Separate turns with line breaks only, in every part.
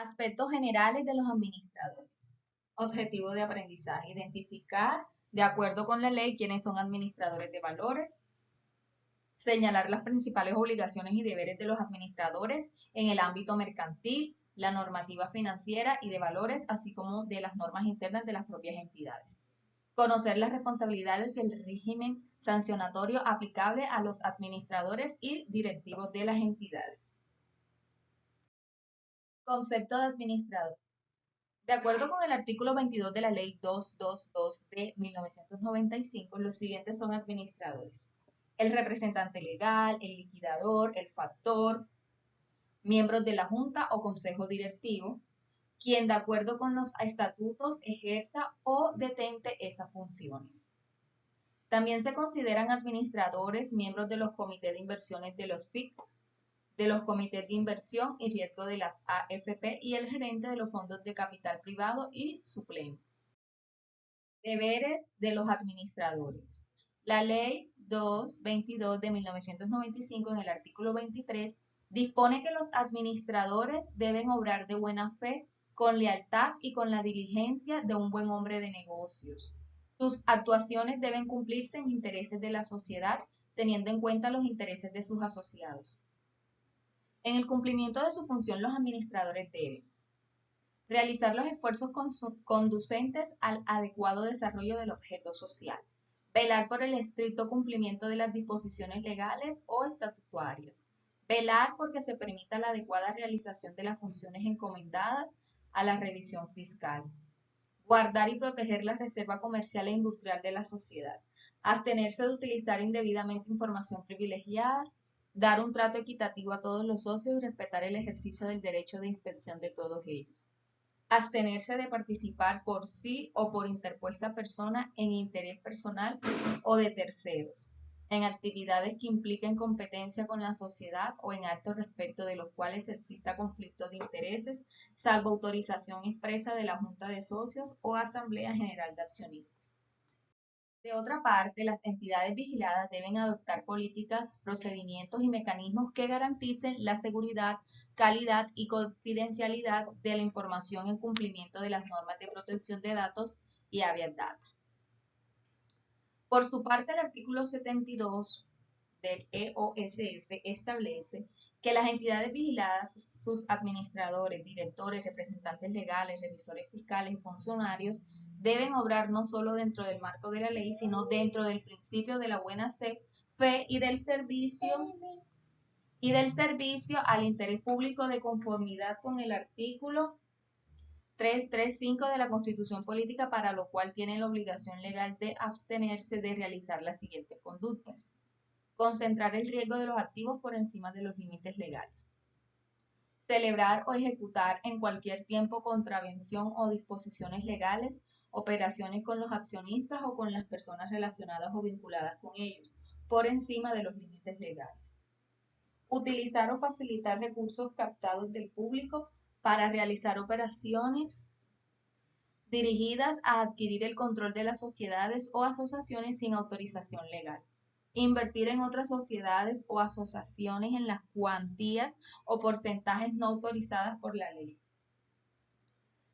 Aspectos generales de los administradores. Objetivo de aprendizaje. Identificar, de acuerdo con la ley, quiénes son administradores de valores. Señalar las principales obligaciones y deberes de los administradores en el ámbito mercantil, la normativa financiera y de valores, así como de las normas internas de las propias entidades. Conocer las responsabilidades y el régimen sancionatorio aplicable a los administradores y directivos de las entidades. Concepto de administrador. De acuerdo con el artículo 22 de la Ley 222 de 1995, los siguientes son administradores: el representante legal, el liquidador, el factor, miembros de la Junta o Consejo Directivo, quien de acuerdo con los estatutos ejerza o detente esas funciones. También se consideran administradores miembros de los comités de inversiones de los FIC, de los comités de inversión y riesgo de las AFP y el gerente de los fondos de capital privado y su pleno. Deberes de los administradores. La Ley 222 de 1995 en el artículo 23 dispone que los administradores deben obrar de buena fe, con lealtad y con la diligencia de un buen hombre de negocios. Sus actuaciones deben cumplirse en intereses de la sociedad, teniendo en cuenta los intereses de sus asociados. En el cumplimiento de su función, los administradores deben realizar los esfuerzos conducentes al adecuado desarrollo del objeto social, velar por el estricto cumplimiento de las disposiciones legales o estatutarias, velar porque se permita la adecuada realización de las funciones encomendadas a la revisión fiscal, guardar y proteger la reserva comercial e industrial de la sociedad, abstenerse de utilizar indebidamente información privilegiada, dar un trato equitativo a todos los socios y respetar el ejercicio del derecho de inspección de todos ellos. Abstenerse de participar por sí o por interpuesta persona en interés personal o de terceros, en actividades que impliquen competencia con la sociedad o en actos respecto de los cuales exista conflicto de intereses, salvo autorización expresa de la Junta de Socios o Asamblea General de Accionistas. De otra parte, las entidades vigiladas deben adoptar políticas, procedimientos y mecanismos que garanticen la seguridad, calidad y confidencialidad de la información en cumplimiento de las normas de protección de datos y habeas data. Por su parte, el artículo 72 del EOSF establece que las entidades vigiladas, sus administradores, directores, representantes legales, revisores fiscales y funcionarios deben obrar no solo dentro del marco de la ley, sino dentro del principio de la buena fe y del servicio al interés público de conformidad con el artículo 335 de la Constitución Política, para lo cual tienen la obligación legal de abstenerse de realizar las siguientes conductas: concentrar el riesgo de los activos por encima de los límites legales, celebrar o ejecutar en cualquier tiempo contravención o disposiciones legales, operaciones con los accionistas o con las personas relacionadas o vinculadas con ellos, por encima de los límites legales, utilizar o facilitar recursos captados del público para realizar operaciones dirigidas a adquirir el control de las sociedades o asociaciones sin autorización legal, invertir en otras sociedades o asociaciones en las cuantías o porcentajes no autorizadas por la ley,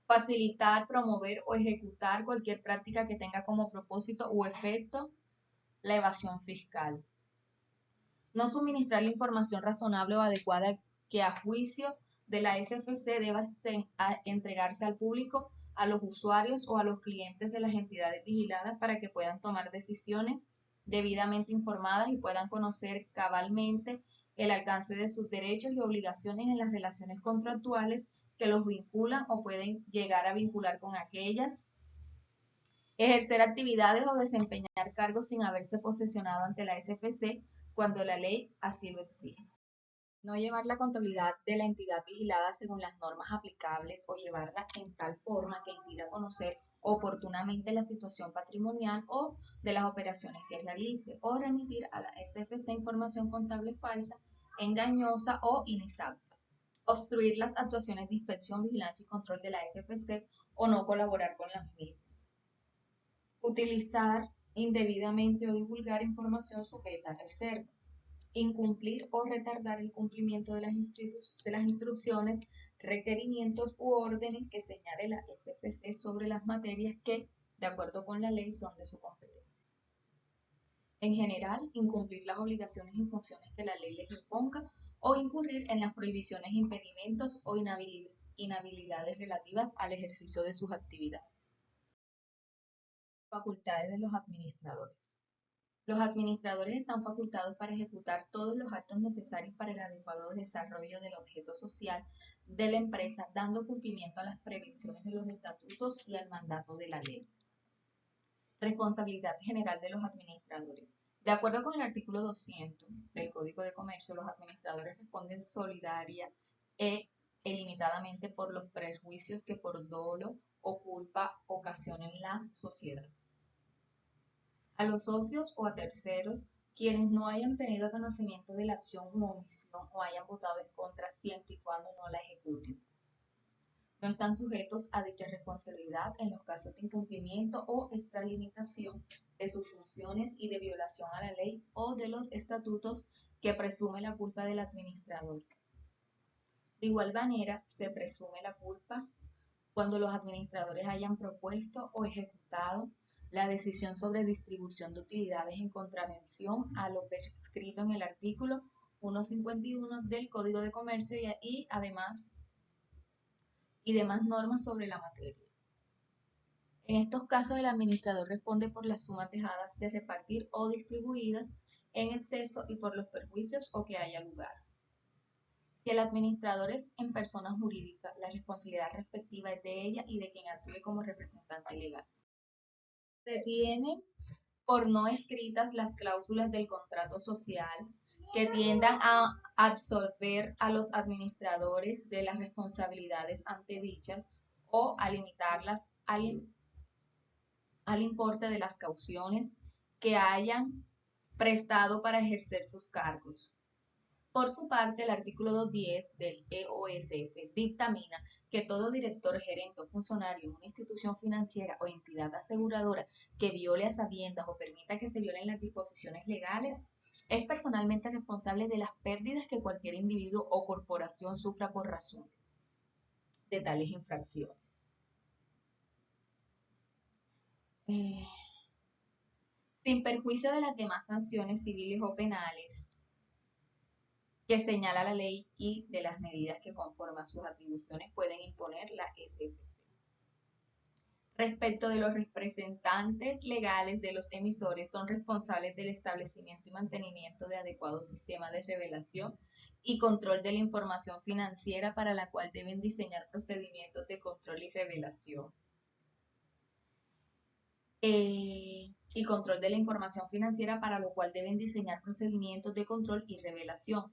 facilitar, promover o ejecutar cualquier práctica que tenga como propósito o efecto la evasión fiscal, no suministrar la información razonable o adecuada que a juicio de la SFC deba entregarse al público, a los usuarios o a los clientes de las entidades vigiladas para que puedan tomar decisiones debidamente informadas y puedan conocer cabalmente el alcance de sus derechos y obligaciones en las relaciones contractuales que los vinculan o pueden llegar a vincular con aquellas, ejercer actividades o desempeñar cargos sin haberse posesionado ante la SFC cuando la ley así lo exige. No llevar la contabilidad de la entidad vigilada según las normas aplicables o llevarla en tal forma que impida conocer oportunamente la situación patrimonial o de las operaciones que realice, o remitir a la SFC información contable falsa, engañosa o inexacta, obstruir las actuaciones de inspección, vigilancia y control de la SFC o no colaborar con las mismas, utilizar indebidamente o divulgar información sujeta a reserva, incumplir o retardar el cumplimiento de las instrucciones requerimientos u órdenes que señale la SFC sobre las materias que, de acuerdo con la ley, son de su competencia. En general, incumplir las obligaciones y funciones que la ley les imponga o incurrir en las prohibiciones, impedimentos o inhabilidades relativas al ejercicio de sus actividades. Facultades de los administradores. Los administradores están facultados para ejecutar todos los actos necesarios para el adecuado desarrollo del objeto social de la empresa, dando cumplimiento a las prevenciones de los estatutos y al mandato de la ley. Responsabilidad general de los administradores. De acuerdo con el artículo 200 del Código de Comercio, los administradores responden solidaria e ilimitadamente por los perjuicios que por dolo o culpa ocasionen la sociedad. A los socios o a terceros, quienes no hayan tenido conocimiento de la acción u omisión o hayan votado en contra siempre y cuando no la ejecuten. No están sujetos a dicha responsabilidad en los casos de incumplimiento o extralimitación de sus funciones y de violación a la ley o de los estatutos que presume la culpa del administrador. De igual manera, se presume la culpa cuando los administradores hayan propuesto o ejecutado la decisión sobre distribución de utilidades en contravención a lo prescrito en el artículo 151 del Código de Comercio y demás normas sobre la materia. En estos casos, el administrador responde por las sumas dejadas de repartir o distribuidas en exceso y por los perjuicios o que haya lugar. Si el administrador es en persona jurídica, la responsabilidad respectiva es de ella y de quien actúe como representante legal. Se tienen por no escritas las cláusulas del contrato social que tiendan a absorber a los administradores de las responsabilidades antedichas o a limitarlas al importe de las cauciones que hayan prestado para ejercer sus cargos. Por su parte, el artículo 210 del EOSF dictamina que todo director, gerente o funcionario en una institución financiera o entidad aseguradora que viole a sabiendas o permita que se violen las disposiciones legales es personalmente responsable de las pérdidas que cualquier individuo o corporación sufra por razón de tales infracciones. Sin perjuicio de las demás sanciones civiles o penales que señala la ley y de las medidas que conforme a sus atribuciones pueden imponer la SFC. Respecto de los representantes legales de los emisores, son responsables del establecimiento y mantenimiento de adecuados sistemas de revelación y control de la información financiera para la cual deben diseñar procedimientos de control y revelación. Y control de la información financiera para lo cual deben diseñar procedimientos de control y revelación.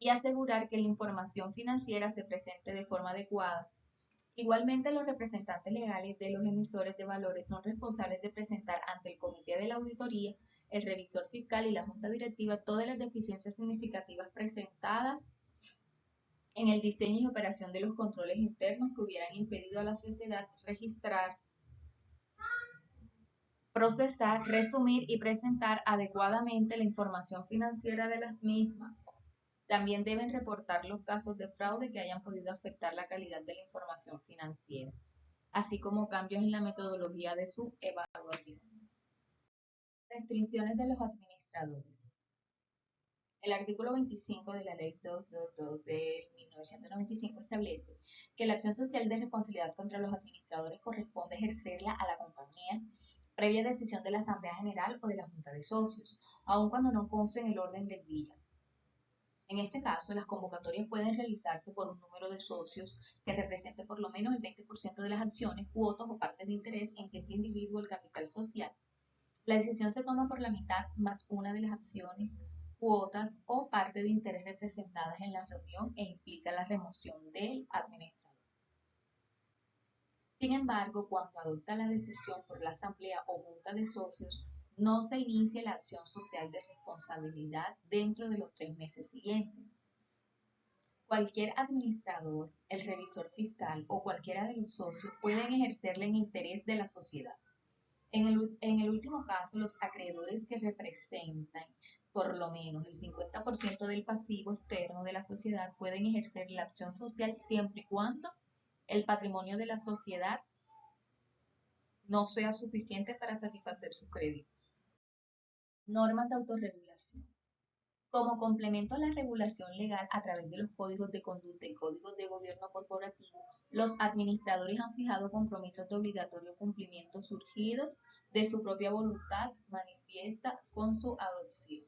Y asegurar que la información financiera se presente de forma adecuada. Igualmente, los representantes legales de los emisores de valores son responsables de presentar ante el Comité de la Auditoría, el revisor fiscal y la Junta Directiva todas las deficiencias significativas presentadas en el diseño y operación de los controles internos que hubieran impedido a la sociedad registrar, procesar, resumir y presentar adecuadamente la información financiera de las mismas. También deben reportar los casos de fraude que hayan podido afectar la calidad de la información financiera, así como cambios en la metodología de su evaluación. Restricciones de los administradores. El artículo 25 de la Ley 222 de 1995 establece que la acción social de responsabilidad contra los administradores corresponde ejercerla a la compañía previa decisión de la Asamblea General o de la Junta de Socios, aun cuando no conste en el orden del día. En este caso, las convocatorias pueden realizarse por un número de socios que represente por lo menos el 20% de las acciones, cuotas o partes de interés en que este individuo el capital social. La decisión se toma por la mitad más una de las acciones, cuotas o parte de interés representadas en la reunión e implica la remoción del administrador. Sin embargo, cuando adopta la decisión por la asamblea o junta de socios, no se inicia la acción social de responsabilidad dentro de los 3 meses siguientes. Cualquier administrador, el revisor fiscal o cualquiera de los socios pueden ejercerla en interés de la sociedad. En el último caso, los acreedores que representan por lo menos el 50% del pasivo externo de la sociedad pueden ejercer la acción social siempre y cuando el patrimonio de la sociedad no sea suficiente para satisfacer sus créditos. Normas de autorregulación. Como complemento a la regulación legal a través de los códigos de conducta y códigos de gobierno corporativo, los administradores han fijado compromisos de obligatorio cumplimiento surgidos de su propia voluntad manifiesta con su adopción.